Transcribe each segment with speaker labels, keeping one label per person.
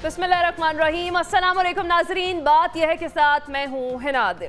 Speaker 1: بسم اللہ الرحمن الرحیم۔ السلام علیکم ناظرین، بات یہ ہے کہ ساتھ میں ہوں ہنا عادل۔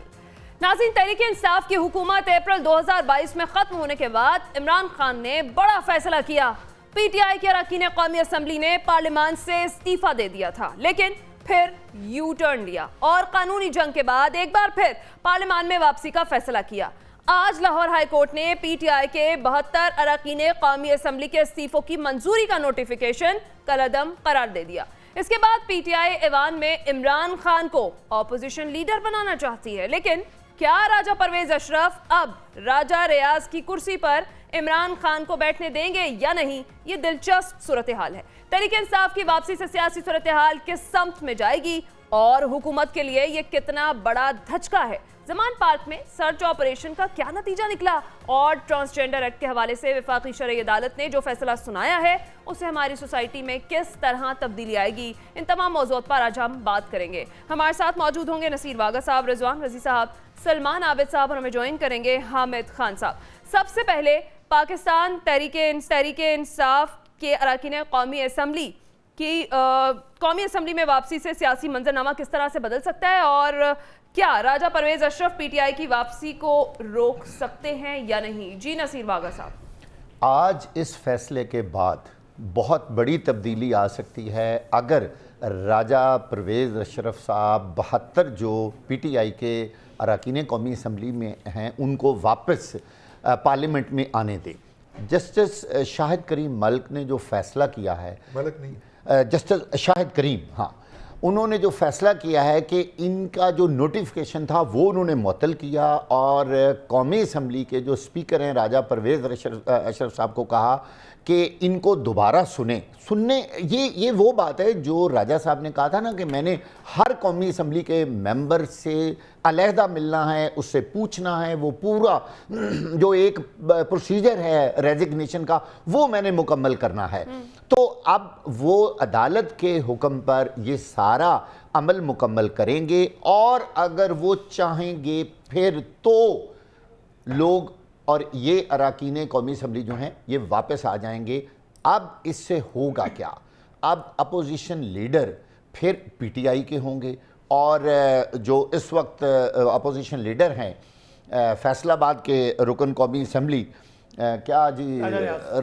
Speaker 1: ناظرین، تحریک انصاف کی حکومت اپریل 2022 میں ختم ہونے کے بعد عمران خان نے بڑا فیصلہ کیا۔ پی ٹی آئی کے اراکین قومی اسمبلی نے پارلیمان سے استعفیٰ دے دیا تھا، لیکن پھر یو ٹرن لیا اور قانونی جنگ کے بعد ایک بار پھر پارلیمان میں واپسی کا فیصلہ کیا۔ آج لاہور ہائی کورٹ نے پی ٹی آئی کے 72 اراکین قومی اسمبلی کے استعفوں کی منظوری کا نوٹیفیکیشن کالعدم قرار دے دیا۔ اس کے بعد پی ٹی آئی ایوان میں عمران خان کو اپوزیشن لیڈر بنانا چاہتی ہے، لیکن کیا راجہ پرویز اشرف اب راجہ ریاض کی کرسی پر عمران خان کو بیٹھنے دیں گے یا نہیں؟ یہ دلچسپ صورتحال ہے۔ تحریک انصاف کی واپسی سے سیاسی صورتحال کس سمت میں جائے گی اور حکومت کے لیے یہ کتنا بڑا دھچکا ہے؟ زمان پارک میں سرچ آپریشن کا کیا نتیجہ نکلا اور ٹرانسجنڈر ایکٹ کے حوالے سے وفاقی شرعی عدالت نے جو فیصلہ سنایا ہے اسے ہماری سوسائٹی میں کس طرح تبدیلی آئے گی؟ ان تمام موضوعات پر آج ہم بات کریں گے۔ ہمارے ساتھ موجود ہوں گے نصیر واگا صاحب، رضوان رضی صاحب، سلمان عابد صاحب، اور ہمیں جوائن کریں گے حامد خان صاحب۔ سب سے پہلے پاکستان تحریک انصاف کے اراکین قومی اسمبلی کی قومی اسمبلی میں واپسی سے سیاسی منظرنامہ کس طرح سے بدل سکتا ہے، اور کیا راجہ پرویز اشرف پی ٹی آئی کی واپسی کو روک سکتے ہیں یا نہیں؟ جی نصیر واگا صاحب۔
Speaker 2: آج اس فیصلے کے بعد بہت بڑی تبدیلی آ سکتی ہے اگر راجہ پرویز اشرف صاحب 72 جو پی ٹی آئی کے اراکین قومی اسمبلی میں ہیں ان کو واپس پارلیمنٹ میں آنے دیں۔ جسٹس شاہد کریم ملک نے جو فیصلہ کیا ہے، جسٹس شاہد کریم، ہاں، انہوں نے جو فیصلہ کیا ہے کہ ان کا جو نوٹیفیکیشن تھا وہ انہوں نے معطل کیا اور قومی اسمبلی کے جو اسپیکر ہیں راجہ پرویز اشرف صاحب کو کہا کہ ان کو دوبارہ سننے یہ وہ بات ہے جو راجہ صاحب نے کہا تھا نا کہ میں نے ہر قومی اسمبلی کے ممبر سے علیحدہ ملنا ہے، اس سے پوچھنا ہے، وہ پورا جو ایک پروسیجر ہے ریزگنیشن کا وہ میں نے مکمل کرنا ہے۔ تو اب وہ عدالت کے حکم پر یہ سارا عمل مکمل کریں گے اور اگر وہ چاہیں گے پھر تو لوگ اور یہ اراکین قومی اسمبلی جو ہیں یہ واپس آ جائیں گے۔ اب اس سے ہوگا کیا؟ اب اپوزیشن لیڈر پھر پی ٹی آئی کے ہوں گے اور جو اس وقت اپوزیشن لیڈر ہیں فیصل آباد کے رکن قومی اسمبلی کیا جی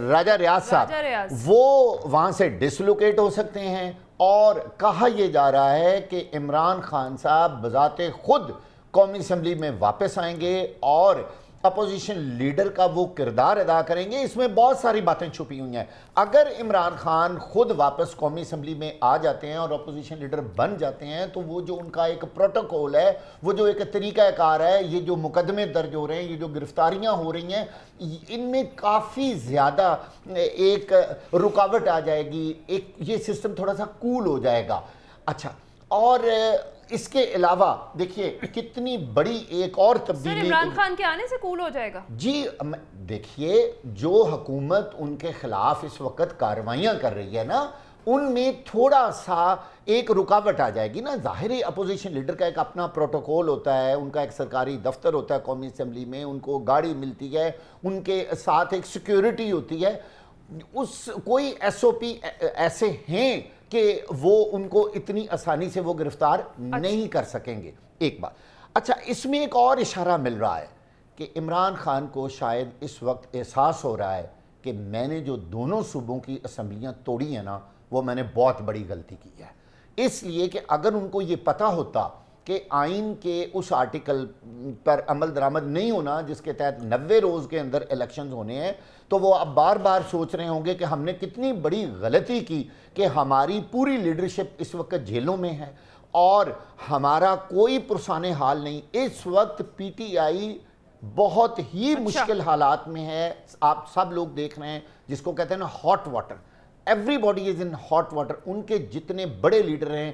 Speaker 2: راجہ ریاض صاحب، وہ وہاں سے ڈسلوکیٹ ہو سکتے ہیں اور کہا یہ جا رہا ہے کہ عمران خان صاحب بذات خود قومی اسمبلی میں واپس آئیں گے اور اپوزیشن لیڈر کا وہ کردار ادا کریں گے۔ اس میں بہت ساری باتیں چھپی ہوئی ہیں۔ اگر عمران خان خود واپس قومی اسمبلی میں آ جاتے ہیں اور اپوزیشن لیڈر بن جاتے ہیں تو وہ جو ان کا ایک پروٹوکول ہے، وہ جو ایک طریقہ کار ہے، یہ جو مقدمے درج ہو رہے ہیں، یہ جو گرفتاریاں ہو رہی ہیں، ان میں کافی زیادہ ایک رکاوٹ آ جائے گی، ایک یہ سسٹم تھوڑا سا کول ہو جائے گا۔ اچھا، اور اس کے علاوہ دیکھیے کتنی بڑی ایک اور تبدیلی
Speaker 1: عمران خان کے آنے سے کول ہو جائے گا۔
Speaker 2: جی دیکھیے جو حکومت ان کے خلاف اس وقت کارروائیاں کر رہی ہے نا، ان میں تھوڑا سا ایک رکاوٹ آ جائے گی نا۔ ظاہری اپوزیشن لیڈر کا ایک اپنا پروٹوکول ہوتا ہے، ان کا ایک سرکاری دفتر ہوتا ہے قومی اسمبلی میں، ان کو گاڑی ملتی ہے، ان کے ساتھ ایک سیکیورٹی ہوتی ہے، کوئی ایس او پی ایسے ہیں کہ وہ ان کو اتنی آسانی سے وہ گرفتار نہیں کر سکیں گے۔ ایک بات اچھا، اس میں ایک اور اشارہ مل رہا ہے کہ عمران خان کو شاید اس وقت احساس ہو رہا ہے کہ میں نے جو دونوں صوبوں کی اسمبلیاں توڑی ہیں نا، وہ میں نے بہت بڑی غلطی کی ہے۔ اس لیے کہ اگر ان کو یہ پتہ ہوتا کہ آئین کے اس آرٹیکل پر عمل درآمد نہیں ہونا جس کے تحت 90 روز کے اندر الیکشنز ہونے ہیں، تو وہ اب بار بار سوچ رہے ہوں گے کہ ہم نے کتنی بڑی غلطی کی کہ ہماری پوری لیڈرشپ اس وقت جیلوں میں ہے اور ہمارا کوئی پرسان حال نہیں۔ اس وقت پی ٹی آئی بہت ہی مشکل حالات میں ہے۔ آپ سب لوگ دیکھ رہے ہیں جس کو کہتے ہیں نا hot water, everybody is in hot water. ان کے جتنے بڑے لیڈر ہیں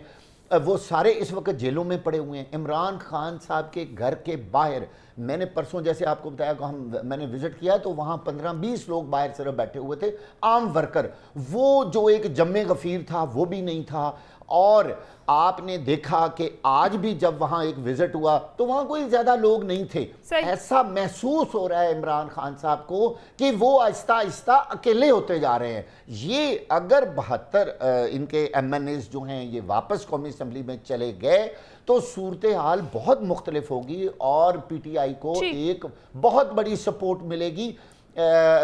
Speaker 2: وہ سارے اس وقت جیلوں میں پڑے ہوئے ہیں۔ عمران خان صاحب کے گھر کے باہر میں نے پرسوں جیسے آپ کو بتایا کہ میں نے وزٹ کیا تو وہاں 15-20 لوگ باہر صرف بیٹھے ہوئے تھے، عام ورکر، وہ جو ایک جمع غفیر تھا وہ بھی نہیں تھا. اور آپ نے دیکھا کہ آج بھی جب وہاں ایک وزٹ ہوا تو وہاں کوئی زیادہ لوگ نہیں تھے. ایسا محسوس ہو رہا ہے عمران خان صاحب کو کہ وہ آہستہ آہستہ اکیلے ہوتے جا رہے ہیں. یہ اگر 72 ان کے ایم این ایز جو ہیں یہ واپس قومی اسمبلی میں چلے گئے تو صورتحال بہت مختلف ہوگی اور پی ٹی آئی کو ایک بہت بڑی سپورٹ ملے گی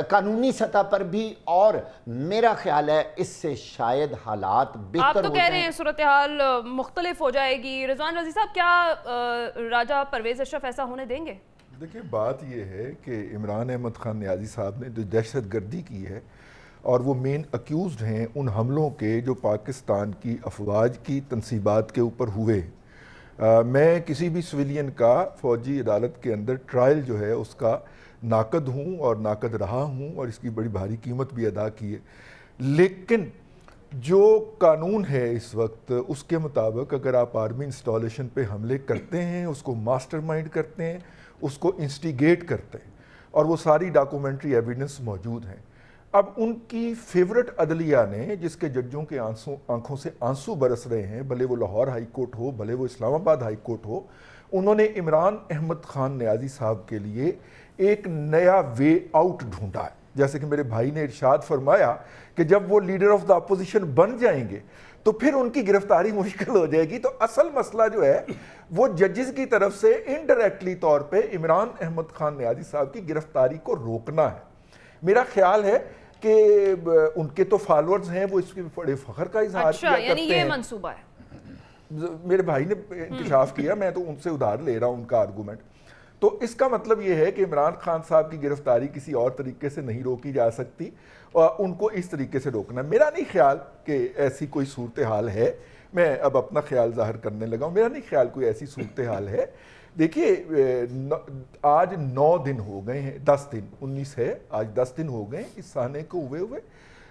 Speaker 2: قانونی سطح پر بھی، اور میرا خیال ہے اس سے شاید حالات بہتر ہو جائیں.
Speaker 1: آپ تو کہہ رہے ہیں صورتحال مختلف ہو جائے گی. رضوان رضی صاحب، کیا راجہ پرویز اشرف ایسا ہونے دیں گے؟
Speaker 3: دیکھیں بات یہ ہے کہ عمران احمد خان نیازی صاحب نے جو دہشت گردی کی ہے اور وہ مین اکیوزڈ ہیں ان حملوں کے جو پاکستان کی افواج کی تنصیبات کے اوپر ہوئے. میں کسی بھی سویلین کا فوجی عدالت کے اندر ٹرائل جو ہے اس کا ناقد ہوں اور ناقد رہا ہوں اور اس کی بڑی بھاری قیمت بھی ادا کی ہے. لیکن جو قانون ہے اس وقت اس کے مطابق اگر آپ آرمی انسٹالیشن پہ حملے کرتے ہیں، اس کو ماسٹر مائنڈ کرتے ہیں، اس کو انسٹیگیٹ کرتے ہیں اور وہ ساری ڈاکومنٹری ایویڈنس موجود ہیں. اب ان کی فیورٹ عدلیہ نے جس کے ججوں کے آنکھوں سے آنسو برس رہے ہیں، بھلے وہ لاہور ہائی کورٹ ہو بھلے وہ اسلام آباد ہائی کورٹ ہو، انہوں نے عمران احمد خان نیازی صاحب کے لیے ایک نیا وے آؤٹ ڈھونڈا ہے. جیسے کہ میرے بھائی نے ارشاد فرمایا کہ جب وہ لیڈر آف دا اپوزیشن بن جائیں گے تو پھر ان کی گرفتاری مشکل ہو جائے گی. تو اصل مسئلہ جو ہے وہ ججز کی طرف سے انڈائریکٹلی طور پہ عمران احمد خان نیازی صاحب کی گرفتاری کو روکنا ہے. میرا خیال ہے کہ ان کے تو فالورز ہیں، وہ اس کے بڑے فخر کا اظہار کیا کرتے ہیں.
Speaker 1: یعنی یہ منصوبہ ہے.
Speaker 3: میرے بھائی نے انکشاف کیا، میں تو ان سے ادھار لے رہا ہوں ان کا آرگومنٹ. تو اس کا مطلب یہ ہے کہ عمران خان صاحب کی گرفتاری کسی اور طریقے سے نہیں روکی جا سکتی اور ان کو اس طریقے سے روکنا. میرا نہیں خیال کہ ایسی کوئی صورتحال ہے. میں اب اپنا خیال ظاہر کرنے لگا ہوں. میرا نہیں خیال کوئی ایسی صورتحال ہے. دیکھیے آج 9 دن ہو گئے ہیں، 10 دن 19 ہے، آج 10 دن ہو گئے اس سانے کو ہوئے.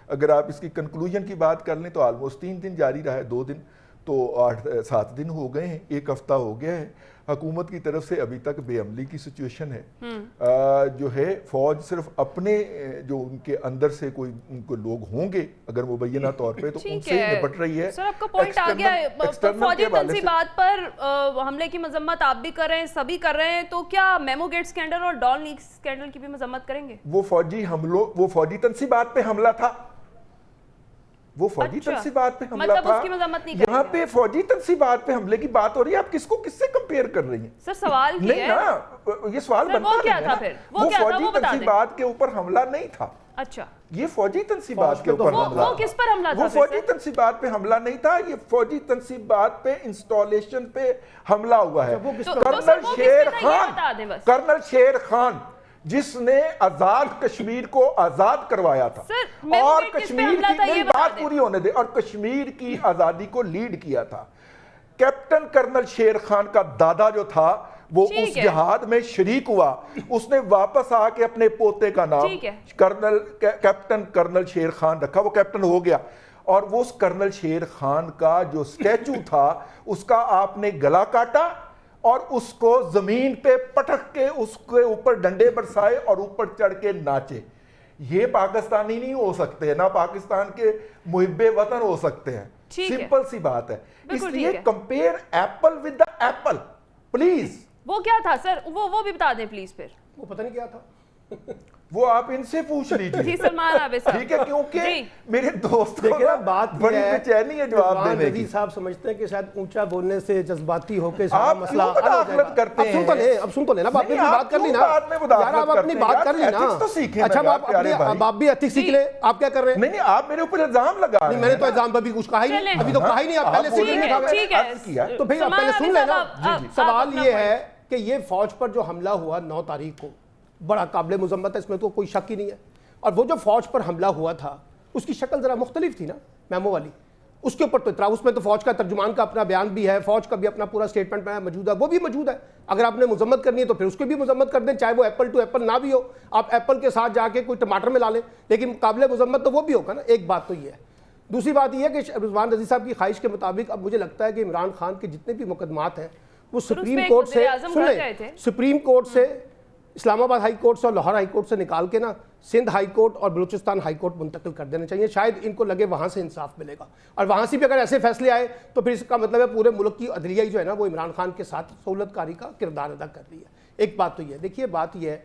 Speaker 3: اگر آپ اس کی کنکلوژن کی بات کر لیں تو آلموسٹ 3 دن جاری رہا ہے، 2 دن تو 8-7 دن ہو گئے ہیں، 1 ہفتہ ہو گیا ہے. حکومت کی طرف سے ابھی تک بے عملی کی سچویشن ہے. جو ہے فوج صرف اپنے جو ان کے اندر سے کوئی ان کو لوگ ہوں گے اگر مبینہ طور پہ تو ان سے نپٹ رہی ہے.
Speaker 1: سر آپ کا پوائنٹ آ گیا ہے. فوجی تنصیبات پر حملے کی مذمت آپ بھی کر رہے ہیں، سبھی کر رہے ہیں، تو کیا میمو گیٹ اسکینڈل اور ڈان لیک اسکینڈل کی بھی مذمت کریں گے؟
Speaker 3: وہ فوجی تنصیبات پہ حملہ تھا، وہ فوجی تنصیبات پہ حملہ تھا. یہاں پہ فوجی تنصیبات پہ حملے کی بات ہو رہی ہے، آپ کس کو کس سے کمپیئر کر رہی ہیں؟
Speaker 1: سر سوال کیا ہے
Speaker 3: نا، یہ سوال بنتا ہے. وہ فوجی تنصیبات کے اوپر حملہ نہیں تھا.
Speaker 1: اچھا،
Speaker 3: یہ فوجی تنصیبات کے اوپر حملہ،
Speaker 1: وہ کس پر حملہ تھا؟
Speaker 3: وہ فوجی تنصیبات پہ حملہ نہیں تھا، یہ فوجی تنصیبات پہ انسٹالیشن پہ حملہ ہوا ہے. کرنل شیر خان جس نے آزاد کشمیر کو آزاد کروایا تھا اور کشمیر کی میری بات پوری ہونے دے، اور کشمیر کی آزادی کو لیڈ کیا تھا. کیپٹن کرنل شیر خان کا دادا جو تھا وہ اس جہاد میں شریک ہوا. اس نے واپس آ کے اپنے پوتے کا نام کیپٹن کرنل شیر خان رکھا. وہ کیپٹن ہو گیا اور وہ اس کرنل شیر خان کا جو سٹیچو تھا اس کا آپ نے گلا کاٹا اور اس کو زمین پہ پٹک کے اس کے اوپر ڈنڈے برسائے اور اوپر چڑھ کے ناچے. یہ پاکستانی نہیں ہو سکتے، نہ پاکستان کے محب وطن ہو سکتے ہیں. سمپل سی بات ہے. اس لیے compare apple with the apple please.
Speaker 1: وہ کیا تھا سر، وہ بھی بتا دیں پلیز. پھر
Speaker 4: وہ پتہ نہیں کیا تھا،
Speaker 3: وہ آپ ان سے پوچھ لیجیے.
Speaker 1: جی سلمان عابد صاحب،
Speaker 3: ٹھیک ہے، کیونکہ میرے دوست
Speaker 4: بات
Speaker 3: بڑی بےچینی ہے جواب دینے کی.
Speaker 4: صاحب سمجھتے ہیں کہ شاید اونچا بولنے سے جذباتی ہو کے
Speaker 3: آپ
Speaker 4: مسئلہ
Speaker 3: مداخلت کرتے ہیں.
Speaker 4: اب سن تو لینا، آپ نے بات کر لی نا یار، آپ اپنی بات کر لی نا. اچھا آپ بھی ایتھکس سیکھ لیں. آپ کیا کر رہے ہیں؟
Speaker 3: نہیں آپ میرے اوپر الزام لگا رہے ہیں.
Speaker 4: میں نے تو الزام پہ بھی کچھ کہا ہی نہیں، ابھی تو کہا ہی نہیں. آپ پہلے تو پھر آپ پہلے سن لینا. سوال یہ ہے کہ یہ فوج پر جو حملہ ہوا 9 تاریخ کو بڑا قابل مذمت ہے، اس میں تو کوئی شک ہی نہیں ہے. اور وہ جو فوج پر حملہ ہوا تھا اس کی شکل ذرا مختلف تھی نا میمو والی. اس کے اوپر تو اطراء، اس میں تو فوج کا ترجمان کا اپنا بیان بھی ہے، فوج کا بھی اپنا پورا سٹیٹمنٹ موجود ہے، وہ بھی موجود ہے. اگر آپ نے مذمت کرنی ہے تو پھر اس کو بھی مذمت کر دیں، چاہے وہ ایپل ٹو ایپل نہ بھی ہو. آپ ایپل کے ساتھ جا کے کوئی ٹماٹر میں لا لیں، لیکن قابل مذمت تو وہ بھی ہوگا نا. ایک بات تو یہ ہے. دوسری بات یہ ہے کہ رضوان رضی صاحب کی خواہش کے مطابق اب مجھے لگتا ہے کہ عمران خان کے جتنے بھی مقدمات ہیں वो सुप्रीम कोर्ट से, सुनिए, सुप्रीम कोर्ट से, इस्लामाबाद हाई कोर्ट से और लाहौर हाई कोर्ट से निकाल के ना सिंध हाई कोर्ट और बलूचिस्तान हाई कोर्ट मुंतकिल कर देना चाहिए। शायद इनको लगे वहाँ से इंसाफ मिलेगा, और वहाँ से भी अगर ऐसे फैसले आए तो फिर इसका मतलब है पूरे मुल्क की अदलिया जो है ना वो इमरान खान के साथ सहूलतकारी का किरदार अदा कर रही है। एक बात तो ये, देखिए बात ये है,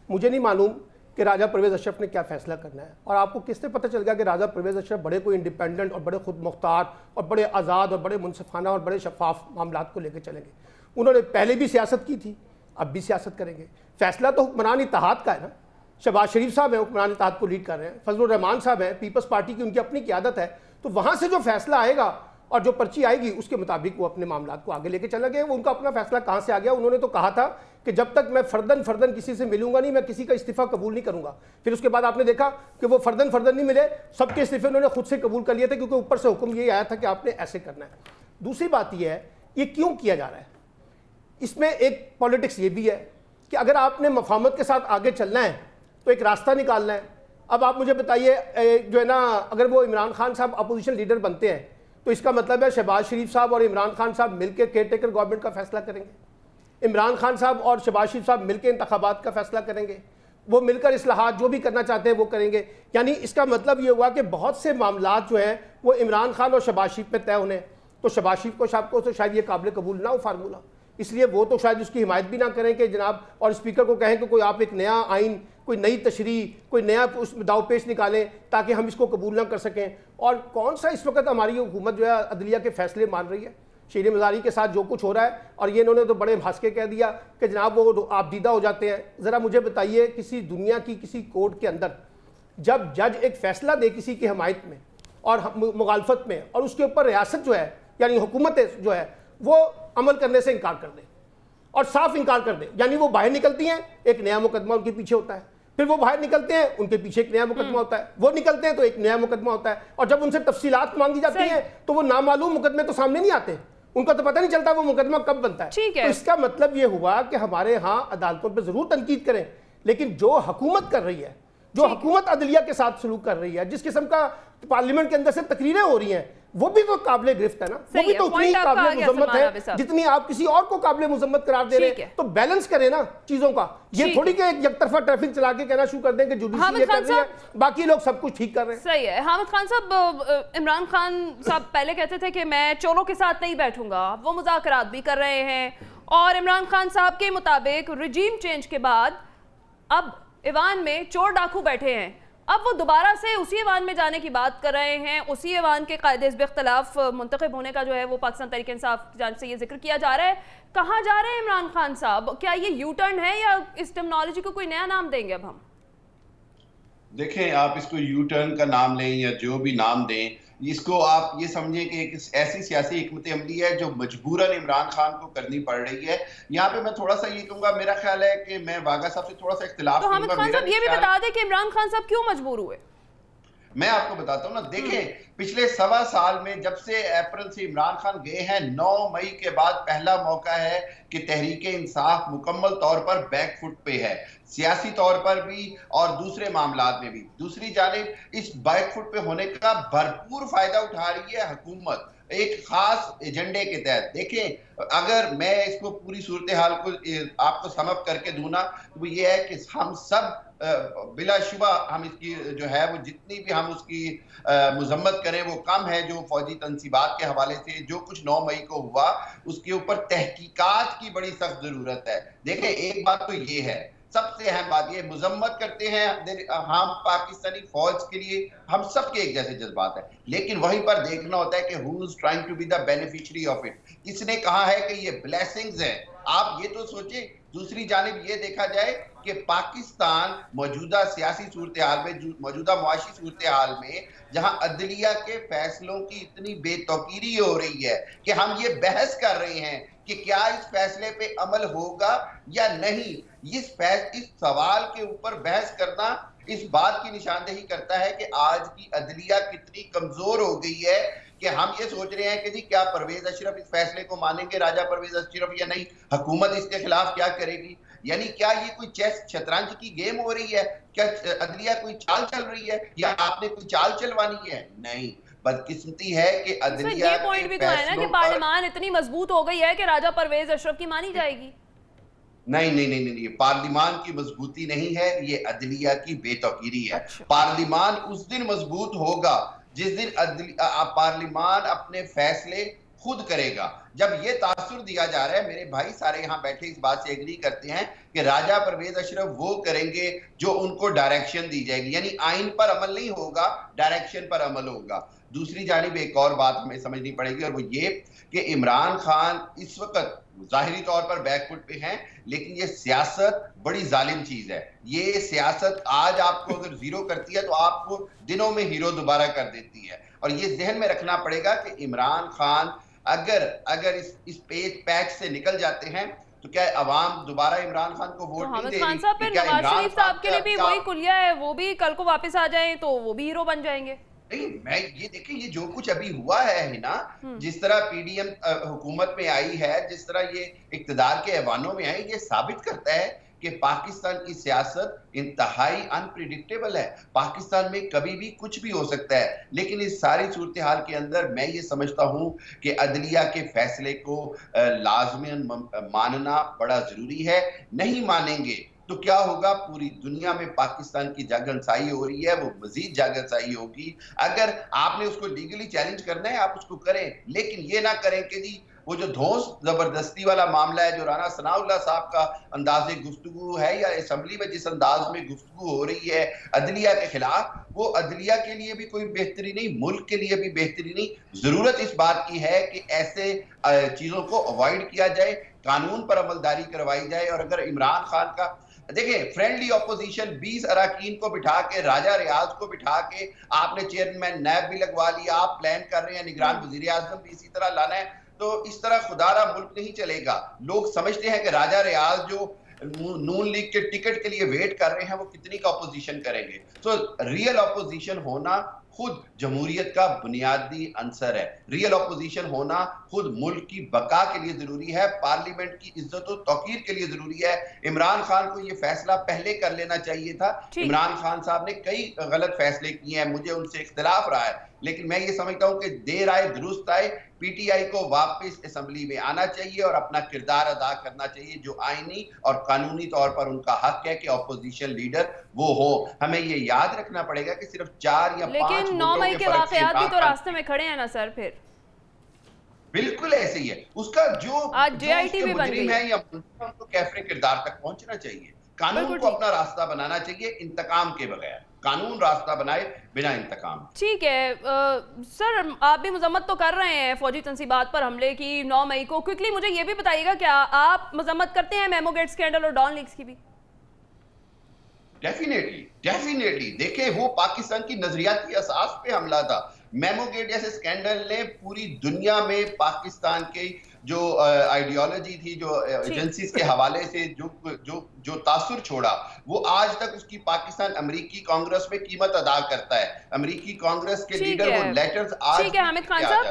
Speaker 4: मुझे नहीं मालूम कि राजा परवेज़ अशरफ ने क्या फैसला करना है, और आपको किससे पता चल गया कि राजा परवेज़ अशरफ बड़े कोई इंडिपेंडेंट और बड़े खुद मुख्तार और बड़े आज़ाद और बड़े मुनसिफाना और बड़े शफाफ मामलात को लेकर चलेंगे। उन्होंने पहले भी सियासत की थी, अब भी सियासत करेंगे। फैसला तो हुक्मरान इत्तेहाद का है ना, शहबाज शरीफ साहब हैं हुक्मरान इत्तेहाद को लीड कर रहे हैं, फजलुर रहमान साहब हैं, पीपल्स पार्टी की उनकी अपनी क़यादत है, तो वहाँ से जो फैसला आएगा और जो पर्ची आएगी उसके मुताबिक वो अपने मामलात को आगे लेके चलेंगे। वो उनका अपना फैसला कहाँ से आ गया, उन्होंने तो कहा था कि जब तक मैं फर्दन किसी से मिलूंगा नहीं, मैं किसी का इस्तीफ़ा कबूल नहीं करूंगा। फिर उसके बाद आपने देखा कि वो फर्दन नहीं मिले, सबके इस्तीफ़े उन्होंने खुद से कबूल कर लिए थे, क्योंकि ऊपर से हुक्म ये आया था कि आपने ऐसे करना है। दूसरी बात ये है, ये क्यों किया जा रहा है, इसमें एक पॉलिटिक्स ये भी है कि अगर आपने मफाहमत के साथ आगे चलना है तो एक रास्ता निकालना है। अब आप मुझे बताइए, जो है ना, अगर वो इमरान खान साहब अपोजिशन लीडर बनते हैं तो इसका मतलब है शहबाज शरीफ साहब और इमरान खान साहब मिलकर केयर टेकर गवर्नमेंट का फैसला करेंगे, इमरान खान साहब और शहबाज शरीफ साहब मिलकर इंतखाबात का फैसला करेंगे, वो मिलकर इस्लाहात जो भी करना चाहते हैं वो करेंगे। यानी इसका मतलब ये हुआ कि बहुत से मामलात जो हैं वो इमरान खान और शहबाज शरीफ में तय होने, तो शहबाज शरीफ को तो शायद ये काबिल कबूल ना हो फार्मूला, इसलिए वो तो शायद उसकी हिमायत भी ना करें कि जनाब, और स्पीकर को कहें कि कोई आप एक नया आइन, कोई नई तशरीह, कोई नया उसमें दाव पेश निकालें ताकि हम इसको कबूल ना कर सकें। और कौन सा इस वक्त हमारी हुकूमत जो है अदलिया के फैसले मान रही है, शेर मज़ारी के साथ जो कुछ हो रहा है, और ये इन्होंने तो बड़े हंस के कह दिया कि जनाब वो आप दीदा हो जाते हैं। ज़रा मुझे बताइए, किसी दुनिया की किसी कोर्ट के अंदर जब जज एक फ़ैसला दे किसी की हमायत में और मुखालफत में, और उसके ऊपर रियासत जो है यानी हुकूमत जो है वो अमल करने से इनकार कर दे और साफ इनकार कर दे, यानी वो बाहर निकलती हैं एक नया मुकदमा उनके पीछे होता है, फिर वो बाहर निकलते हैं उनके पीछे एक नया मुकदमा होता है, वो निकलते हैं तो एक नया मुकदमा होता है, और जब उनसे तफसीलात मांगी जाती हैं तो वो नामालूम मुकदमे तो सामने नहीं आते, उनका तो पता नहीं चलता वो मुकदमा कब बनता है। तो इसका मतलब ये हुआ कि हमारे यहाँ अदालतों पर जरूर तनकीद करें, लेकिन जो हुकूमत कर रही है, जो हुकूमत अदलिया के साथ सलूक कर रही है, जिस किस्म का पार्लियामेंट के अंदर से तकरीरें हो रही हैं, वो भी तो काबिल गिरफ्त है ना, वो भी तो उतनी काबिल मुजम्मत है जितनी आप किसी और को काबिल मुजम्मत करार दे रहे हैं। तो बैलेंस करें ना चीजों का, ये थोड़ी कि एक तरफा ट्रैफिक चला के कहना शुरू कर दें कि जुडिशरी ये कर रही है, बाकी लोग सब कुछ ठीक कर रहे हैं।
Speaker 1: सही है। हामिद खान साहब, इमरान खान साहब पहले कहते थे कि मैं चोरों के साथ नहीं बैठूंगा, वो मुज़ाकरात भी कर रहे हैं, और इमरान खान साहब के मुताबिक रिजीम चेंज के बाद अब ईवान में चोर डाकू बैठे हैं, अब वो दोबारा से उसी ऐवान में जाने की बात कर रहे हैं। उसी ऐवान के कायदे हिज़्ब इख्तिलाफ मुंतखब होने का जो है वो पाकिस्तान तहरीक इंसाफ की जानिब से ये जिक्र किया जा रहा है। कहाँ जा रहे हैं इमरान खान साहब, क्या ये यू टर्न है या इस टर्मिनोलॉजी को कोई नया नाम देंगे अब हम?
Speaker 5: देखें, आप इसको यू टर्न का नाम लें या जो भी नाम दें, इसको आप ये समझें कि एक ऐसी सियासी हिकमत अमली है जो मजबूरन इमरान खान को करनी पड़ रही है। यहाँ पे मैं थोड़ा सा ये कहूँगा, मेरा ख्याल है कि मैं वागा साहब से थोड़ा सा इख्तिलाफ
Speaker 1: करूँगा। हामिद खान साहब ये भी बता दें कि इमरान खान साहब क्यों मजबूर हुए।
Speaker 5: मैं आपको बताता हूँ ना, देखें पिछले 1.25 साल में जब से अप्रैल से इमरान खान गए हैं, 9 मई के बाद पहला मौका है कि तहरीक इंसाफ मुकम्मल तौर पर बैक फुट पे है, सियासी तौर पर भी और दूसरे मामलात में भी। दूसरी जानिब इस बैक फुट पे होने का भरपूर फायदा उठा रही है हुकूमत एक खास एजेंडे के तहत। देखें, अगर मैं इसको पूरी सूरत हाल को आपको समअप करके दूं ना, तो वो ये है कि हम सब बिलाशुबा हम इसकी जो है वो जितनी भी हम उसकी मजम्मत करें वो कम है। जो फौजी तनसीबात के हवाले से जो कुछ 9 मई को हुआ उसके ऊपर तहकीकात की बड़ी सख्त जरूरत है। देखें, एक बात तो ये है, सबसे अहम बात ये, मजम्मत करते हैं हम पाकिस्तानी फौज के लिए, हम सब के एक जैसे जज्बात है, लेकिन वहीं पर देखना होता है कि who is trying to be the beneficiary of it. किसने कहा है कि ये ब्लेसिंग्स हैं? आप ये तो सोचिए। दूसरी जानिब ये देखा जाए कि पाकिस्तान मौजूदा सियासी सूरत हाल में, मौजूदा मुआशी सूरत हाल में, जहां अदलिया के फैसलों की इतनी बेतौकीरी हो रही है कि हम ये बहस कर रहे हैं कि क्या इस फैसले पे अमल होगा या नहीं। इस सवाल के ऊपर बहस करना इस बात की निशानदेही करता है कि आज की अदलिया कितनी कमजोर हो गई है कि हम ये सोच रहे हैं कि जी क्या परवेज अशरफ इस फैसले को मानेंगे, राजा परवेज अशरफ, या नहीं, हुकूमत इसके खिलाफ क्या करेगी। यानी क्या ये कोई चेस शतरंज की गेम हो रही है? क्या अदलिया कोई चाल चल रही है या आपने कोई चाल चलवानी है? नहीं। बदकिस्मती है कि अदलिया
Speaker 1: ये पॉइंट भी तो है ना कि पार्लियामान इतनी मजबूत हो गई है कि राजा परवेज अशरफ की मानी जाएगी।
Speaker 5: नहीं, पार्लियामान की मजबूती नहीं है, ये अदलिया की बेतौकीरी है। पार्लियामान उस दिन मजबूत होगा जिस दिन पार्लियामान अपने फैसले खुद करेगा। जब ये तासुर दिया जा रहा है, मेरे भाई सारे यहाँ बैठे इस बात से एग्री करते हैं कि राजा परवेज अशरफ वो करेंगे जो उनको डायरेक्शन दी जाएगी, यानी आइन पर अमल नहीं होगा, डायरेक्शन पर अमल होगा। दूसरी जानिब एक और बात हमें समझनी पड़ेगी, और वो ये कि इमरान खान इस वक्त ज़ाहिरी तौर पर बैकफुट पे हैं, लेकिन ये सियासत बड़ी जालिम चीज है। ये सियासत आज आपको अगर जीरो करती है तो आपको दिनों में हीरो दोबारा कर देती है। और ये जहन में रखना पड़ेगा कि इमरान खान अगर इस पैच से निकल जाते हैं तो क्या अवाम दोबारा इमरान खान को वोट नहीं देगी?
Speaker 1: खान साहब फिर नवाज शरीफ साहब के लिए भी वही कुलिया है, वो भी कल को वापस आ जाएं तो वो भी हीरो बन जाएंगे।
Speaker 5: नहीं, मैं ये देखिए, ये जो कुछ अभी हुआ है ना, जिस तरह पीडीएम हुकूमत में आई है, जिस तरह ये इक्तदार के ऐवानों में आई, ये साबित करता है कि पाकिस्तान की सियासत इंतहाई अनप्रिडिक्टेबल है। पाकिस्तान में कभी भी कुछ भी हो सकता है, लेकिन इस सारी सूरत हाल के अंदर मैं ये समझता हूँ कि अदलिया के फैसले को लाजमन मानना बड़ा जरूरी है। नहीं मानेंगे तो क्या होगा, पूरी दुनिया में पाकिस्तान की जागरसाई हो रही है, वो मजीद जागरसाई होगी। अगर आपने उसको लीगली चैलेंज करना है आप उसको करें, लेकिन ये ना करें कि जी वो जो धौंस जबरदस्ती वाला मामला है, जो राना सनाउल्लाह साहब का अंदाज़े गुफ्तगू है या असेंबली में जिस अंदाज में गुफ्तगू हो रही है अदलिया के खिलाफ, वो अदलिया के लिए भी कोई बेहतरी नहीं, मुल्क के लिए भी बेहतरी नहीं। जरूरत इस बात की है कि ऐसे चीजों को अवॉइड किया जाए, कानून पर अमलदारी करवाई जाए। और अगर इमरान खान का देखिए फ्रेंडली ऑपोजिशन 20 अरकान को बिठा के, राजा रियाज को बिठा के, आपने चेयरमैन नैब भी लगवा लिया, आप प्लान कर रहे हैं निगरान वजीर आजम भी इसी तरह लाना है, तो इस तरह खुदारा मुल्क नहीं चलेगा। लोग समझते हैं कि राजा रियाज जो नून लीग के टिकट के लिए वेट कर रहे हैं वो कितनी का अपोजिशन करेंगे। तो रियल अपोजिशन होना खुद जमहूरियत का बुनियादी अंसर है। रियल अपोजिशन होना खुद मुल्क की बका के लिए जरूरी है, पार्लियामेंट की इज्जत और तौकीर के लिए जरूरी है। इमरान खान को ये फैसला पहले कर लेना चाहिए था। इमरान खान साहब ने कई गलत फैसले किए हैं, मुझे उनसे इख्तिलाफ रहा है, लेकिन मैं ये समझता हूं कि देर आए दुरुस्त आए। पीटीआई को वापस असेंबली में आना चाहिए और अपना किरदार अदा करना चाहिए जो आईनी और कानूनी तौर पर उनका हक है कि ऑपोजिशन लीडर वो हो। हमें ये याद रखना पड़ेगा कि सिर्फ 4 या 5
Speaker 1: लेकिन 9 मई के वाकयात भी तो रास्ते में खड़े हैं ना सर। फिर
Speaker 5: बिल्कुल ऐसे ही है, उसका जो
Speaker 1: आज जेआईटी भी बन गई
Speaker 5: है या उनको कैफरे किरदार तक पहुंचना चाहिए। कानून को अपना रास्ता बनाना चाहिए इंतकाम के बगैर, कानून रास्ता बनाए बिना इंतकाम।
Speaker 1: ठीक है सर, आप भी मजम्मत तो कर रहे हैं फौजी तंसीबात पर हमले की 9 मई को। क्विकली मुझे ये भी बताइएगा, क्या आप मजम्मत करते हैं मेमो गेट स्कैंडल और डॉन लीक्स की भी?
Speaker 5: डेफिनेटली देखें, वो पाकिस्तान की नजरियाती असास पे हमला था। मेमो गेट जैसे स्कैंडल ने पूरी दुनिया में पाकिस्तान के जो आइडियोलॉजी थी, जो एजेंसीज के हवाले से जो तासुर छोड़ा, वो आज तक उसकी पाकिस्तान अमेरिकी कांग्रेस में कीमत अदा करता है। अमेरिकी कांग्रेस के लीडर वो लेटर्स आज।
Speaker 1: ठीक है हामिद खान साहब,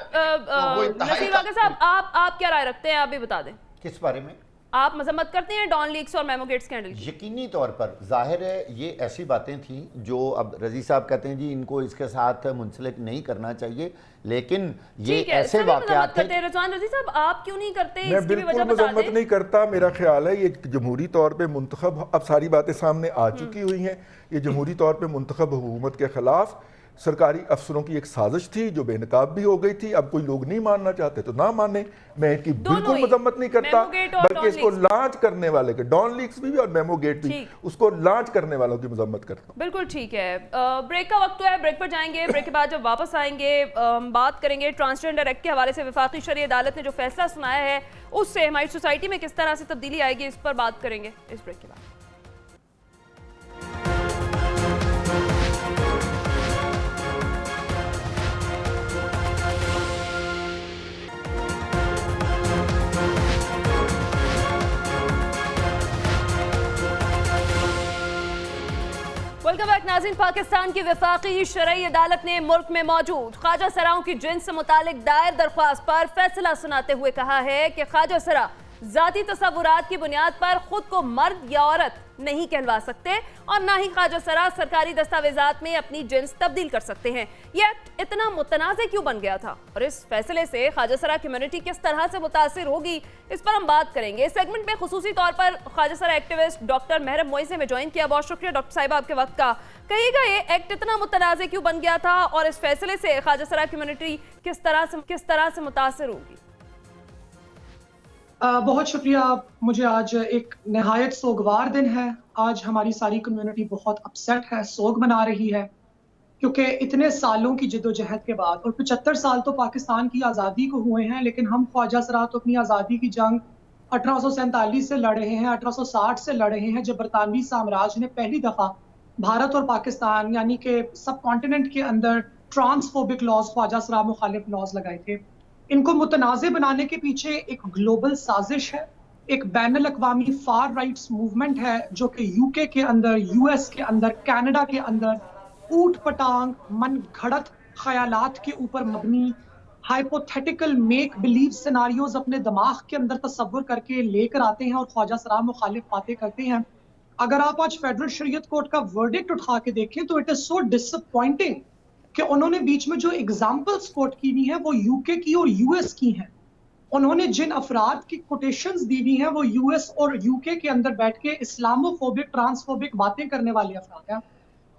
Speaker 1: नसीर वाक़े साहब, आप क्या राय रखते हैं, आप भी बता दें।
Speaker 2: किस बारे में
Speaker 1: आप मजम्मत करते हैं डॉन लीक्स और मेमो गेट स्कैंडल की?
Speaker 2: यकीनी तौर पर जाहिर है ये ऐसी बातें थी जो अब रजी साहब कहते हैं जी इनको इसके साथ मुंसलिक नहीं करना चाहिए, लेकिन ये ऐसे वाक़यात थे।
Speaker 1: रज़वान रज़ी साहब, आप क्यों नहीं करते?
Speaker 3: मैं बिल्कुल मजम्मत नहीं करता। मेरा ख्याल है ये जमहूरी तौर पे मुंतखब, अब सारी बातें सामने आ चुकी हुई हैं, ये जमहूरी तौर पे मुंतखब हुकूमत के खिलाफ सरकारी अफसरों की एक साजिश थी जो बेनकाब भी हो गई थी। अब कोई लोग नहीं मानना चाहते तो ना माने, मैं इनकी बिल्कुल मजम्मत नहीं करता, बल्कि इसको लॉन्च करने वाले के, डॉन लीक्स भी और मेमो गेट भी, उसको लॉन्च करने वालों की मजम्मत करता हूं।
Speaker 1: बिल्कुल ठीक है। ब्रेक का वक्त है, ब्रेक पर जाएंगे। ब्रेक के बाद जब वापस आएंगे बात करेंगे ट्रांसजेंडर एक्ट के हवाले से वफाकी शरई अदालत ने जो फैसला सुनाया है उससे हमारी सोसाइटी में किस तरह से तब्दीली आएगी, इस पर बात करेंगे इस ब्रेक के बाद। वेलकम बैक नाज़रीन। पाकिस्तान की वफाकी शरई अदालत ने मुल्क में मौजूद ख्वाजा सराओं की जिन्स से मुतालिक दायर दरख्वास्त पर फैसला सुनाते हुए कहा है कि ख्वाजा सरा ذاتی تصورات کی بنیاد پر خود کو مرد یا عورت نہیں کہلوا سکتے اور نہ ہی خواجہ سرا سرکاری دستاویزات میں اپنی جنس تبدیل کر سکتے ہیں۔ یہ ایکٹ اتنا متنازع کیوں بن گیا تھا اور اس فیصلے سے خواجہ سرا کمیونٹی کس طرح سے متاثر ہوگی، اس پر ہم بات کریں گے۔ اس سیگمنٹ میں خصوصی طور پر خواجہ سرا ایکٹیوسٹ ڈاکٹر محرم موئی سے میں جوائن کیا۔ بہت شکریہ ڈاکٹر صاحبہ آپ کے وقت کا۔ کہیے گا یہ ایکٹ اتنا متنازع کیوں بن گیا تھا اور اس فیصلے سے خواجہ سرا کمیونٹی کس طرح سے متاثر ہوگی؟
Speaker 6: بہت شکریہ۔ مجھے آج ایک نہایت سوگوار دن ہے۔ آج ہماری ساری کمیونٹی بہت اپسیٹ ہے، سوگ منا رہی ہے، کیونکہ اتنے سالوں کی جد و جہد کے بعد، اور 75 سال تو پاکستان کی آزادی کو ہوئے ہیں، لیکن ہم خواجہ سرا تو اپنی آزادی کی جنگ 1847 سے لڑ رہے ہیں، 1860 سے لڑ رہے ہیں، جب برطانوی سامراج نے پہلی دفعہ بھارت اور پاکستان یعنی کہ سب کانٹیننٹ کے اندر ٹرانسفوبک لاز، خواجہ سرا مخالف لاز لگائے تھے۔ ان کو متنازع بنانے کے پیچھے ایک گلوبل سازش ہے، ایک بین الاقوامی فار رائٹس موومنٹ ہے جو کہ یو کے کے اندر، یو ایس کے اندر، کینیڈا کے اندر اوٹ پٹانگ من گھڑت خیالات کے اوپر مبنی ہائپوتھیٹیکل میک بلیو سیناریوز اپنے دماغ کے اندر تصور کر کے لے کر آتے ہیں اور خواجہ سرا مخالف باتیں کرتے ہیں۔ اگر آپ آج فیڈرل شریعت کورٹ کا ورڈکٹ اٹھا کے دیکھیں تو it is so dish appointing کہ انہوں نے بیچ میں جو ایگزامپلز کوٹ کی ہوئی ہیں وہ یو کے کی اور یو ایس کی ہیں۔ انہوں نے جن افراد کی کوٹیشنز دی ہوئی ہیں وہ یو ایس اور یو کے اندر بیٹھ کے اسلامو فوبک، ٹرانسفوبک باتیں کرنے والے افراد ہیں۔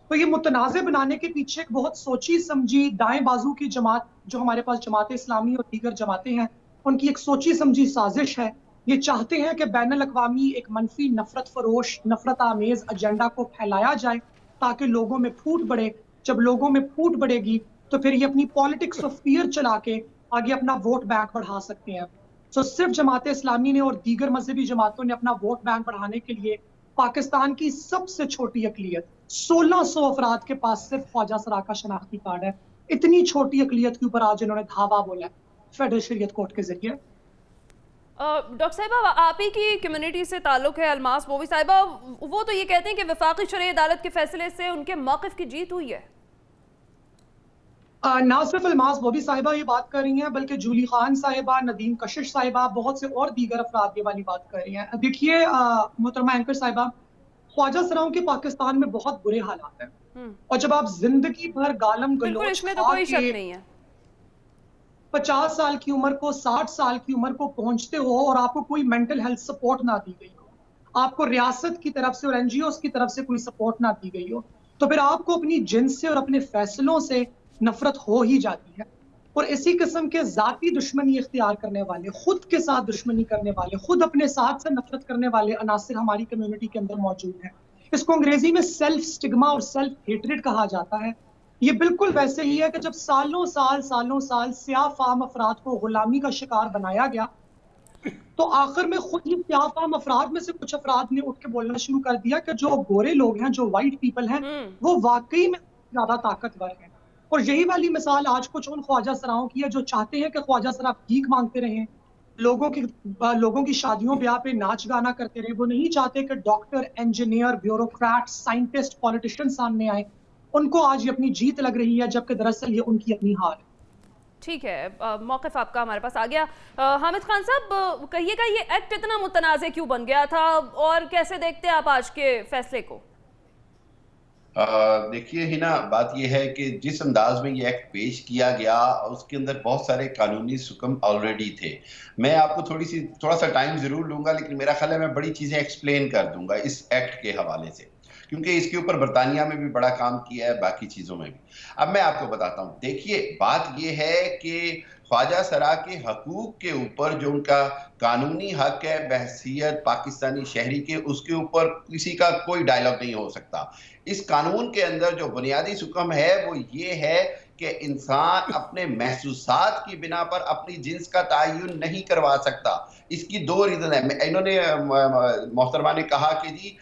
Speaker 6: تو یہ متنازع بنانے کے پیچھے ایک بہت سوچی سمجھی دائیں بازو کی جماعت جو ہمارے پاس جماعت اسلامی اور دیگر جماعتیں ہیں، ان کی ایک سوچی سمجھی سازش ہے۔ یہ چاہتے ہیں کہ بین الاقوامی ایک منفی نفرت فروش، نفرت آمیز ایجنڈا کو پھیلایا جائے تاکہ لوگوں میں پھوٹ بڑھے۔ جب لوگوں میں پھوٹ بڑھے گی تو پھر یہ اپنی پالیٹکس آف فیئر چلا کے آگے اپنا ووٹ بینک بڑھا سکتے ہیں۔ سو صرف جماعت اسلامی نے اور دیگر مذہبی جماعتوں نے اپنا ووٹ بینک بڑھانے کے لیے پاکستان کی سب سے چھوٹی اقلیت 1600 افراد کے پاس صرف خواجہ سرا کا شناختی کارڈ ہے، اتنی چھوٹی اقلیت کے اوپر آج انہوں نے دھاوا بولا ہے فیڈرل شریعت کورٹ کے ذریعے۔
Speaker 1: ڈاکٹر صاحبہ آپ ہی کی کمیونٹی سے تعلق ہے، الماس بوبی صاحبہ، وہ تو یہ کہتے ہیں کہ وفاقی شرعی عدالت کے فیصلے سے ان کے موقف کی جیت ہوئی ہے۔
Speaker 6: نہ صرف الماس بوبی صاحبہ یہ بات کر رہی ہیں بلکہ جولی خان صاحبہ، ندیم کشش صاحبہ، بہت سے اور دیگر افراد یہ والی بات کر رہی ہیں۔ دیکھیے محترمہ اینکر صاحبہ، خواجہ سراؤں کے پاکستان میں بہت برے حالات ہیں، اور جب آپ زندگی بھر گالم گلوچ کھا کے 50 سال کی عمر کو 60 سال کی عمر کو پہنچتے ہو اور آپ کو کوئی مینٹل ہیلتھ سپورٹ نہ دی گئی ہو، آپ کو ریاست کی طرف سے اور این جی اوز کی طرف سے کوئی سپورٹ نہ دی گئی ہو، تو پھر آپ کو اپنی جنس سے اور اپنے فیصلوں سے نفرت ہو ہی جاتی ہے۔ اور اسی قسم کے ذاتی دشمنی اختیار کرنے والے، خود کے ساتھ دشمنی کرنے والے، خود اپنے ساتھ سے نفرت کرنے والے عناصر ہماری کمیونٹی کے اندر موجود ہیں۔ اس کو انگریزی میں سیلف سٹگما اور سیلف ہیٹریڈ کہا جاتا ہے۔ یہ بالکل ویسے ہی ہے کہ جب سالوں سال سیاہ فام افراد کو غلامی کا شکار بنایا گیا تو آخر میں خود ہی سیاہ فام افراد میں سے کچھ افراد نے اٹھ کے بولنا شروع کر دیا کہ جو گورے لوگ ہیں، جو وائٹ پیپل ہیں، وہ واقعی میں زیادہ طاقتور ہیں۔ اور یہی والی مثال آج کچھ ان خواجہ سراؤں کی ہے جو چاہتے ہیں کہ خواجہ سرا بھیک مانگتے رہیں، لوگوں کی شادیوں بیاہ پہ ناچ گانا کرتے رہے۔ وہ نہیں چاہتے کہ doctor, engineer, bureaucrat, scientist, politician سامنے آئے۔ ان کو آج یہ اپنی جیت لگ رہی ہے جبکہ دراصل یہ ان کی اپنی ہار ہے۔
Speaker 1: ٹھیک ہے، موقف آپ کا ہمارے پاس آ گیا۔ حامد خان صاحب کہیے گا یہ ایکٹ اتنا متنازع کیوں بن گیا تھا اور کیسے دیکھتے ہیں آپ آج کے فیصلے کو؟
Speaker 5: دیکھیے ہنا، بات یہ ہے کہ جس انداز میں یہ ایکٹ پیش کیا گیا اس کے اندر بہت سارے قانونی حکم آلریڈی تھے۔ میں آپ کو تھوڑا سا ٹائم ضرور لوں گا، لیکن میرا خیال ہے میں بڑی چیزیں ایکسپلین کر دوں گا اس ایکٹ کے حوالے سے، کیونکہ اس کے اوپر برطانیہ میں بھی بڑا کام کیا ہے، باقی چیزوں میں بھی۔ اب میں آپ کو بتاتا ہوں، دیکھیے بات یہ ہے کہ خواجہ سرا کے حقوق کے اوپر جو ان کا قانونی حق ہے بحیثیت پاکستانی شہری کے، اس کے اوپر کسی کا کوئی ڈائلاگ نہیں ہو سکتا۔ اس قانون کے اندر جو بنیادی حکم ہے وہ یہ ہے کہ انسان اپنے محسوسات کی بنا پر اپنی جنس کا تعین نہیں کروا سکتا۔ اس کی دو ریزن ہے۔ انہوں نے محترمہ نے کہا کہ جی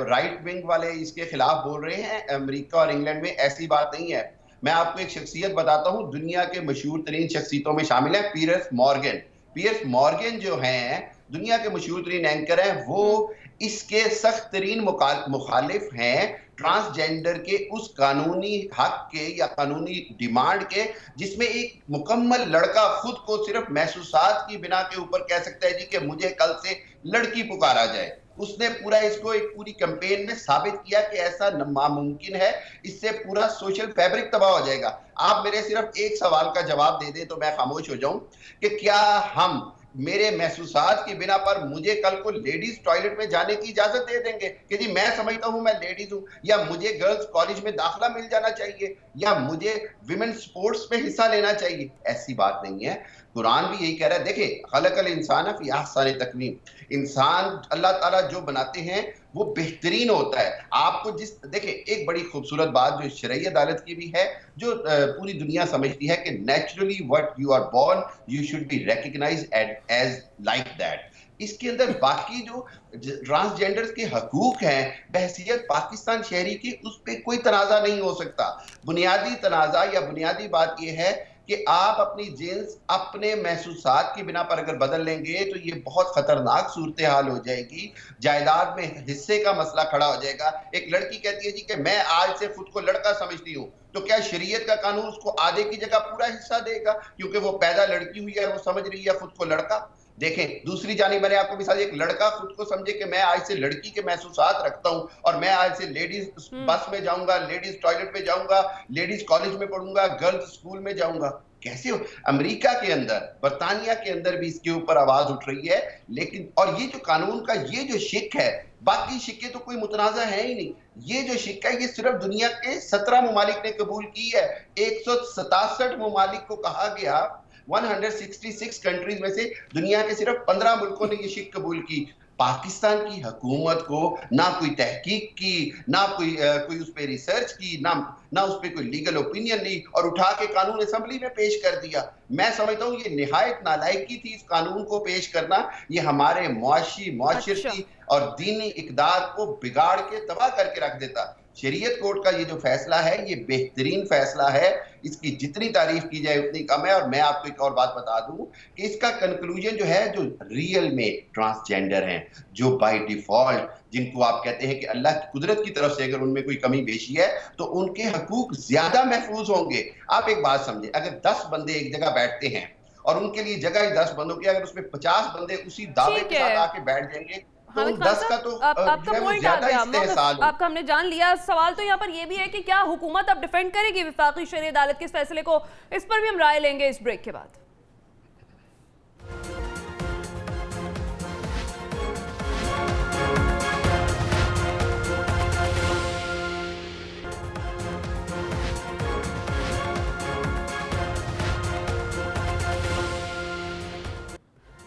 Speaker 5: رائٹ ونگ والے اس کے خلاف بول رہے ہیں، امریکہ اور انگلینڈ میں ایسی بات نہیں ہے۔ میں آپ کو ایک شخصیت بتاتا ہوں، دنیا کے مشہور ترین شخصیتوں میں شامل ہے پیئرس مورگن۔ پیئرس مورگن جو ہیں دنیا کے مشہور ترین اینکر ہیں، وہ اس کے سخت ترین مخالف ہیں ट्रांसजेंडर के उस कानूनी हक के या कानूनी डिमांड के जिसमें एक मुकम्मल लड़का खुद को सिर्फ महसूसात की बिना के ऊपर कह सकता है जी कि मुझे कल से लड़की पुकारा जाए। उसने पूरा इसको एक पूरी कैंपेन में साबित किया कि ऐसा नामुमकिन है, इससे पूरा सोशल फैब्रिक तबाह हो जाएगा। आप मेरे सिर्फ एक सवाल का जवाब दे दें तो मैं खामोश हो जाऊं कि क्या हम मेरे महसूसात की बिना पर मुझे कल को लेडीज टॉयलेट में जाने की इजाजत दे देंगे कि जी मैं समझता हूं मैं लेडीज हूं, या मुझे गर्ल्स कॉलेज में दाखिला मिल जाना चाहिए, या मुझे विमेन स्पोर्ट्स में हिस्सा लेना चाहिए? ऐसी बात नहीं है। कुरान भी यही कह रहा है, देखिए खलकल इंसान फी अहसन तकवीम, इंसान अल्लाह ताला जो बनाते हैं वो बेहतरीन होता है। आपको देखिए एक बड़ी खूबसूरत बात जो शरई अदालत की भी है, जो पूरी दुनिया समझती है कि naturally what you are born you should be recognised as like that. इसके अंदर बाकी जो ट्रांसजेंडर्स के हकूक हैं बहसियत पाकिस्तान शहरी की, उस पर कोई तनाज़ा नहीं हो सकता। बुनियादी तनाज़ा या बुनियादी बात यह है कि आप अपनी जिन्स अपने महसूसात की बिना पर अगर बदल लेंगे तो ये बहुत खतरनाक सूरत हाल हो जाएगी। जायदाद में हिस्से का मसला खड़ा हो जाएगा। एक लड़की कहती है जी कि मैं आज से खुद को लड़का समझती हूँ, तो क्या शरीयत का कानून उसको आधे की जगह पूरा हिस्सा देगा क्योंकि वो पैदा लड़की हुई है, वो समझ रही है खुद को लड़का? देखें दूसरी जानिब मैंने आपको मिसाल, एक लड़का खुद को समझे कि मैं आज से लड़की के महसूसात रखता हूं और मैं आज से लेडीज बस में जाऊंगा, लेडीज टॉयलेट में जाऊंगा, लेडीज कॉलेज में पढ़ूंगा, गर्ल्स स्कूल में जाऊंगा। कैसे हो? अमेरिका के अंदर, बरतानिया के अंदर भी इसके ऊपर आवाज उठ रही है। लेकिन और ये जो कानून का ये जो शिक है, बाकी शिक्के तो कोई मुतनाज़ा है ही नहीं। ये जो शिक्का है ये सिर्फ दुनिया के 17 मुमालिक ने कबूल की है। 167 मुमालिक को कहा गया, 166 कंट्रीज में से दुनिया के सिर्फ 15 मुल्कों ने ये शिक कबूल की। पाकिस्तान की हुकूमत को ना कोई तहकीक की, ना कोई उस पर रिसर्च की, ना उस पर कोई लीगल ओपिनियन ली और उठा के कानून असेंबली में पेश कर दिया। मैं समझता हूँ ये निहायत नालायकी थी इस कानून को पेश करना। ये हमारे मुआशरती और दीनी इक़दार को बिगाड़ के तबाह करके रख देता। शरीयत कोर्ट का ये जो फैसला है ये बेहतरीन फैसला है, इसकी जितनी तारीफ की जाए उतनी कम है। और मैं आपको एक और बात बता दूं कि इसका कंक्लूजन जो है, जो रियल में ट्रांसजेंडर हैं, जो बाय डिफॉल्ट जिनको आप कहते हैं कि अल्लाह की कुदरत की तरफ से अगर उनमें कोई कमी बेशी है तो उनके हकूक ज्यादा महफूज होंगे। आप एक बात समझे, अगर 10 बंदे एक जगह बैठते हैं और उनके लिए जगह ही 10 बंदों की, अगर उसमें 50 बंदे उसी दावे के साथ आके बैठ जाएंगे तो 10 का तो
Speaker 1: आपका पॉइंट आ गया, आपका हमने जान लिया। सवाल तो यहाँ पर ये भी है कि क्या हुकूमत अब डिफेंड करेगी वफाकी शरई अदालत के इस फैसले को? इस पर भी हम राय लेंगे इस ब्रेक के बाद।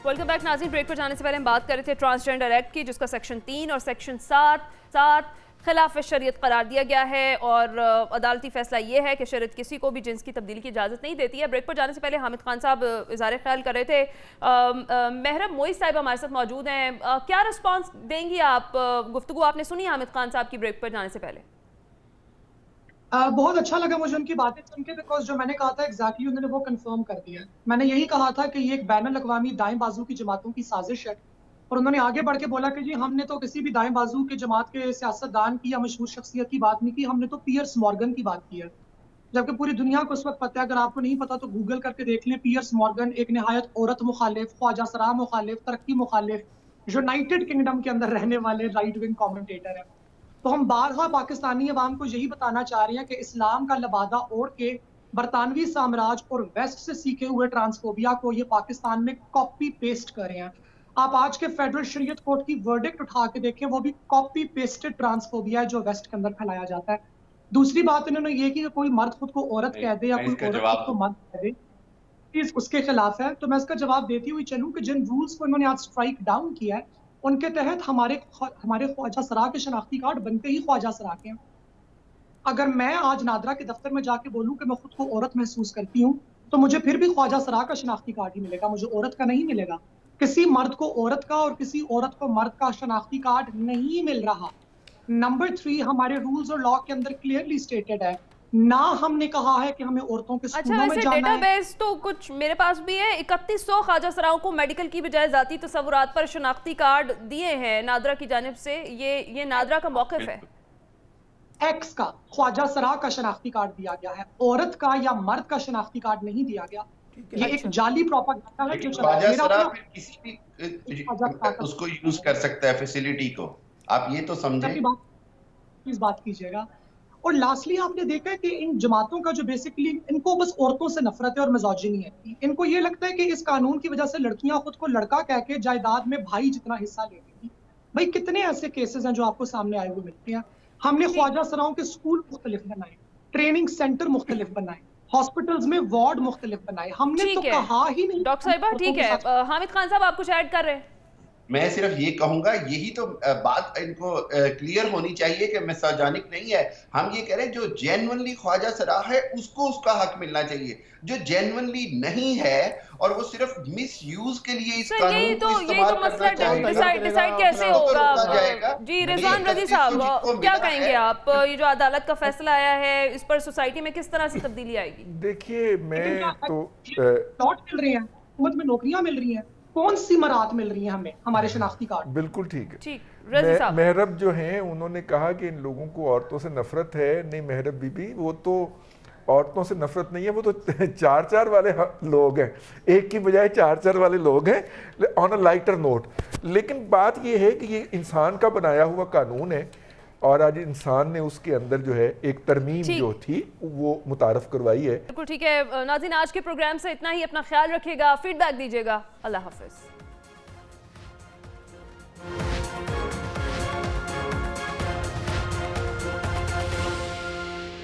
Speaker 1: वेलकम बैक नाज़रीन। ब्रेक पर जाने से पहले हम बात कर रहे थे ट्रांसजेंडर एक्ट की, जिसका सेक्शन 3 और सेक्शन 7 खिलाफ शरीयत करार दिया गया है और अदालती फैसला ये है कि शरीयत किसी को भी जिन्स की तब्दीली की इजाज़त नहीं देती है। ब्रेक पर जाने से पहले हामिद खान साहब इज़हार ख्याल कर रहे थे। महरम मोइज साहिब हमारे साथ मौजूद हैं, क्या रिस्पॉन्स देंगी आप? गुफ्तगू आपने सुनी हामिद खान साहब की ब्रेक पर जाने से पहले?
Speaker 6: बहुत अच्छा लगा मुझे उनकी बातें सुन के, बिकॉज जो मैंने कहा था एग्जैक्टली उन्होंने वो कंफर्म कर दिया। मैंने यही कहा था कि ये एक बैनुल अक़वामी दाएं बाजू की जमातों की साजिश है और उन्होंने आगे बढ़ के बोला कि जी हमने तो किसी भी दाएं बाजू के जमात के सियासतदान की या मशहूर शख्सियत की बात नहीं की, हमने तो पियर्स मॉर्गन की बात की है। जबकि पूरी दुनिया को उस वक्त पता है, अगर आपको नहीं पता तो गूगल करके देख लें। पियर्स मॉर्गन एक नहायत औरत मुखालिफ, ख्वाजा सरा मुखालिफ, तरक्की मुखालिफ, यूनाइटेड किंगडम के अंदर रहने वाले राइट विंग कमेंटेटर है। तो हम बारहा पाकिस्तानी अवाम को यही बताना चाह रहे हैं कि इस्लाम का लबादा ओढ़ के बरतानवी साम्राज्य और वेस्ट से सीखे हुए ट्रांसफोबिया को ये पाकिस्तान में कॉपी पेस्ट कर रहे हैं। आप आज के फेडरल शरीयत कोर्ट की वर्डिक्ट उठा के देखें, वो भी कॉपी पेस्टेड ट्रांसफोबिया है जो वेस्ट के अंदर फैलाया जाता है। दूसरी बात इन्होंने ये की कि कोई मर्द खुद को औरत कह दे या कोई औरत खुद को मर्द कह दे, चीज उसके खिलाफ है। तो मैं इसका जवाब देती हुई चलूं कि जिन रूल्स को इन्होंने आज स्ट्राइक डाउन किया है उनके तहत हमारे ख्वाजा सरा के शनाख्ती कार्ड बनते ही ख्वाजा सरा के हैं। अगर मैं आज नादरा के दफ्तर में जाके बोलूं कि मैं खुद को औरत महसूस करती हूं तो मुझे फिर भी ख्वाजा सरा का शनाख्ती कार्ड ही मिलेगा, मुझे औरत का नहीं मिलेगा। किसी मर्द को औरत का और किसी औरत को मर्द का शनाख्ती कार्ड नहीं मिल रहा। नंबर 3, हमारे रूल्स और लॉ के अंदर क्लियरली स्टेटेड है, ना हमने कहा है कि हमें औरतों के स्कूलों में जाना है।
Speaker 1: डेटाबेस तो कुछ मेरे पास भी है, 3100 ख्वाजा सराओं को मेडिकल की बजाय जाती तसव्वुरात पर शनाख्ती कार्ड दिए हैं नादरा की जानिब से। ये नादरा का मौक़िफ़ है।
Speaker 6: एक्स का, ख्वाजा सरा का शनाख्ती कार्ड दिया गया है, औरत का या मर्द का शनाख्ती कार्ड नहीं दिया गया। ये एक जाली प्रोपेगेंडा है जो
Speaker 5: ख्वाजा सरा फिर किसी भी उसको यूज कर सकता है फैसिलिटी को, आप ये तो समझे।
Speaker 6: इस बात कीजिएगा। और लास्टली आपने देखा है कि इन जमातों का जो बेसिकली इनको बस औरतों से नफरत है और मिज़ोजिनी है। इनको ये लगता है कि इस कानून की वजह से लड़कियां खुद को लड़का कह के जायदाद में भाई जितना हिस्सा ले लेंगी। भाई कितने ऐसे केसेस हैं जो आपको सामने आए हुए मिलते हैं। हमने ख्वाजा सराओं के स्कूल मुख्तलिफ बनाए, ट्रेनिंग सेंटर मुख्तलिफ बनाए, हॉस्पिटल्स में वार्ड मुख्तलिफ बनाए। हमने तो कहा ही नहीं।
Speaker 1: डॉक्टर साहिबा ठीक है, हामिद खान साहब आप कुछ ऐड कर रहे हैं?
Speaker 5: मैं सिर्फ ये कहूंगा, यही तो बात इनको क्लियर होनी चाहिए कि मिसोजिनिक नहीं है। हम ये कह रहे हैं जो जेन्युइनली ख्वाजा सरा है उसको उसका हक मिलना चाहिए, जो जेन्युइनली नहीं है और वो सिर्फ मिस यूज के लिए इस कानून को इस्तेमाल करना चाहेगा,
Speaker 1: डिसाइड कैसे होगा? जी रिजवान रजी साहब क्या कहेंगे आप? ये जो अदालत का फैसला आया है इस पर सोसाइटी में किस तरह से तब्दीली आएगी?
Speaker 3: देखिए मैं तो
Speaker 6: प्लॉट मिल रहे हैं, हुकूमत में नौकरियां मिल रही हैं, कौन सी मराहत मिल रही हैं हमें हमारे शनाख्ती कार्ड?
Speaker 3: बिल्कुल ठीक है।
Speaker 1: ठीक,
Speaker 3: महरब जो हैं उन्होंने कहा कि इन लोगों को औरतों से नफरत है। नहीं महरब बीबी, वो तो औरतों से नफरत नहीं है, वो तो 4-4 वाले लोग हैं, एक की बजाय 4-4 वाले लोग हैं ऑन अ लाइटर नोट। लेकिन बात ये है कि ये इंसान का बनाया हुआ कानून है और आज इंसान ने उसके अंदर जो है एक तरमीम जो थी वो मुतारफ करवाई है।
Speaker 1: बिल्कुल ठीक है नाज़रीन, आज के प्रोग्राम से इतना ही। अपना ख्याल रखिएगा, फीडबैक दीजिएगा। अल्लाह हाफिज़।